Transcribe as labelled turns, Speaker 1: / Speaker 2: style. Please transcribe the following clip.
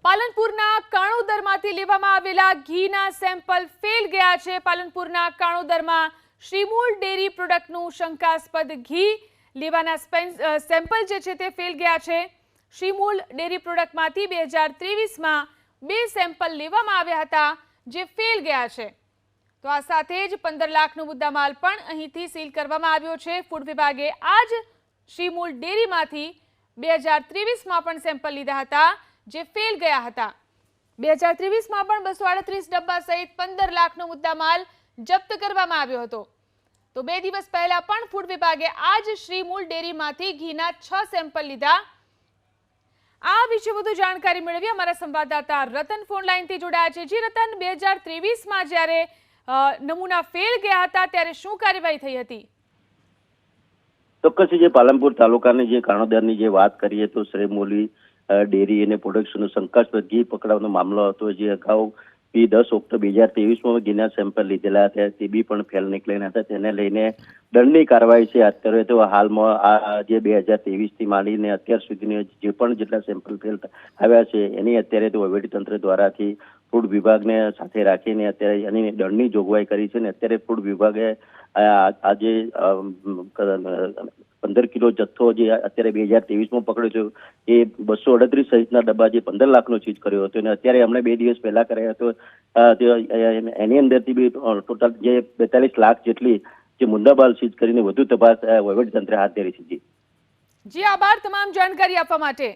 Speaker 1: પાલનપુરના કાણોદરમાંથી લેવામાં આવેલા ઘીના sample fail ગયા છે। પાલનપુરના કાણોદરમાં શ્રીમૂળ ડેરી પ્રોડક્ટનું શંકાસ્પદ ઘી લેવાના સેમ્પલ જે છે તે ફેલ ગયા છે। શ્રીમૂળ ડેરી પ્રોડક્ટમાંથી 2023માં 2 સેમ્પલ લેવામાં આવ્યા હતા જે ફેલ ગયા છે। તો આ સાથે જ 15 લાખનો મુદ્દામાલ પણ અહીંથી સીલ કરવામાં આવ્યો છે। ફૂડ વિભાગે આ જ શ્રીમૂળ ડેરીમાંથી 2023માં પણ સેમ્પલ લીધા હતા જે ફેલ ગયા હતા। 2023માં પણ 238 ડબ્બા સહિત 15 લાખનો મુદ્દામાલ જપ્ત કરવામાં આવ્યો હતો। તો 2 દિવસ પહેલા પણ ફૂડ વિભાગે આ જ શ્રીમૂળ ડેરીમાંથી ઘીના 6 સેમ્પલ લીધા। આ વિશે વધુ જાણકારી મેળવી અમારા સંવાદદાતા રતન ફોન લાઈનથી જોડાયા છે। જી રતન, 2023માં જ્યારે નમૂના ફેલ ગયા હતા ત્યારે શું કાર્યવાહી થઈ હતી?
Speaker 2: ચોક્કસ જે પાલનપુર તાલુકાની જે કાણોદરની જે વાત કરીએ તો શ્રીમૂળ ડેરી અને પ્રોડક્શનનો શંકાસ્પદ ઘી પકડાવાનો મામલો હતો। જે અગાઉ 10 ઓક્ટોબર 2023માં ઘીના સેમ્પલ લીધેલા હતા તે બી પણ ફેલ નીકળ્યા હતા। તેને લઈને દંડની કાર્યવાહી છે હાથ ધરી। તો હાલમાં આ જે 2023થી માંડીને અત્યાર સુધીની જે પણ જેટલા સેમ્પલ ફેલ આવ્યા છે એની અત્યારે તો વહીવટીતંત્ર દ્વારાથી ફૂડ વિભાગને સાથે રાખીને અત્યારે એની દંડની જોગવાઈ કરી છે। ને અત્યારે ફૂડ વિભાગે આજે 15 કિલો જથ્થો જે અત્યારે 2023માં પકડ્યો છે એ 238 સહિતના ડબ્બા જે 15 લાખનો ચીજ કર્યો હતો અને અત્યારે હમણાં 2 દિવસ પહેલા કર્યો હતો એની અંદરથી બી ટોટલ જે 42 લાખ જેટલી જે મુદ્દામાલ સીઝ કરીને વધુ તપાસ વહીવટીતંત્રે હાથ ધરી છે।
Speaker 1: જી આભાર તમામ જાણકારી આપવા માટે।